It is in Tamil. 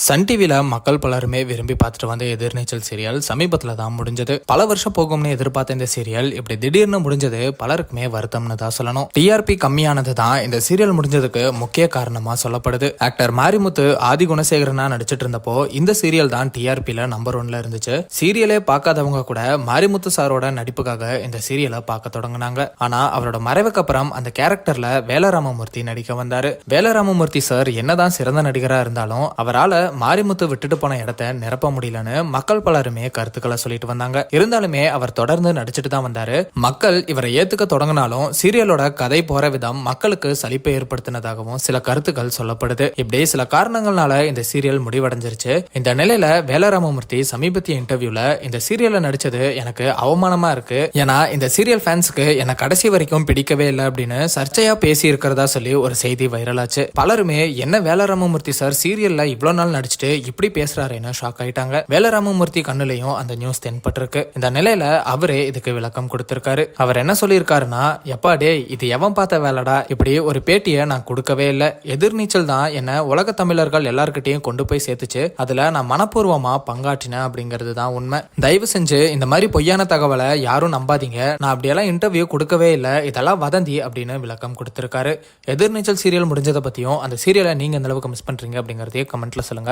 சன் டிவில மக்கள் பலருமே விரும்பி பார்த்துட்டு வந்த எதிர்நீச்சல் சீரியல் சமீபத்துல தான் முடிஞ்சது. பல வருஷம் போகும்னு எதிர்பார்த்த இந்த சீரியல் இப்படி திடீர்னு முடிஞ்சது பலருக்குமே வருத்தம்னு தான் சொல்லணும். டிஆர்பி கம்மியானது தான் இந்த சீரியல் முடிஞ்சதுக்கு முக்கிய காரணமா சொல்லப்படுது. ஆக்டர் மாரிமுத்து ஆதி குணசேகரனா நடிச்சிட்டு இருந்தப்போ இந்த சீரியல் தான் டிஆர்பில நம்பர் 1ல இருந்துச்சு. சீரியலே பார்க்காதவங்க கூட மாரிமுத்து சாரோட நடிப்புக்காக இந்த சீரியலை பார்க்க தொடங்கினாங்க. ஆனா அவரோட மறைவுக்கு அப்புறம் அந்த கேரக்டர்ல வேலராமமூர்த்தி நடிக்க வந்தாரு. வேலராமமூர்த்தி சார் என்னதான் சிறந்த நடிகரா இருந்தாலும் அவரால் மாரிமுத்து விட்டுட்டு போன இடத்த நிரப்ப முடியலன்னு மக்கள் பலருமே கருத்துக்களை சொல்லிட்டு வந்தாங்க. இருந்தாலுமே அவர் தொடர்ந்து நடிச்சுட்டு தான் வந்தாரு. மக்கள் இவரை ஏத்துக்க தொடங்கினாலும் சீரியலோட கதை போற விதம் மக்களுக்கு சலிப்பை ஏற்படுத்தினதாகவும் சில கருத்துக்கள் சொல்லப்படுது. இப்படி சில காரணங்கள்னால இந்த சீரியல் முடிவடைஞ்சிருச்சு. இந்த நிலையில வேலராமமூர்த்தி சமீபத்திய இன்டர்வியூல இந்த சீரியல்ல நடிச்சது எனக்கு அவமானமா இருக்கு, ஏன்னா இந்த சீரியல் ஃபேன்ஸ்க்கு என்ன கடைசி வரைக்கும் பிடிக்கவே இல்லை அப்படின்னு சர்ச்சையா பேசி இருக்கிறதா சொல்லி ஒரு செய்தி வைரலாச்சு. பலருமே என்ன வேலராமமூர்த்தி சார் சீரியல்ல இவ்வளவு நாள் நடிச்சுட்டு இப்படி பேசுறாருன்னு ஷாக் ஆயிட்டாங்க. வேலராமமூர்த்தி கண்ணுலையும் அந்த நியூஸ் தென்பட்டிருக்கு. இந்த நிலையில அவரே இதுக்கு விளக்கம் கொடுத்திருக்காரு. அவர் என்ன சொல்லியிருக்காருன்னா, எப்பா டே இது எவன் பார்த்த வேலைடா, இப்படி ஒரு பேட்டியை நான் கொடுக்கவே இல்லை. எதிர்நீச்சல் தான் என்ன உலக தமிழர்கள் எல்லார்கிட்டையும் கொண்டு போய் சேர்த்துச்சு. அதுல நான் மனப்பூர்வமா பங்காற்றினேன் அப்படிங்கிறது தான் உண்மை. தயவு செஞ்சு இந்த மாதிரி பொய்யான தகவலை யாரும் நம்பாதீங்க. நான் அப்படியெல்லாம் இன்டர்வியூ கொடுக்கவே இல்லை, இதெல்லாம் வதந்தி அப்படின்னு விளக்கம் கொடுத்திருக்காரு. எதிர்நீச்சல் சீரியல் முடிஞ்சதை பத்தியும் அந்த சீரியலை நீங்க எந்த அளவுக்கு மிஸ் பண்றீங்க அப்படிங்கறதையே கமெண்ட்ல சொல்லுங்க.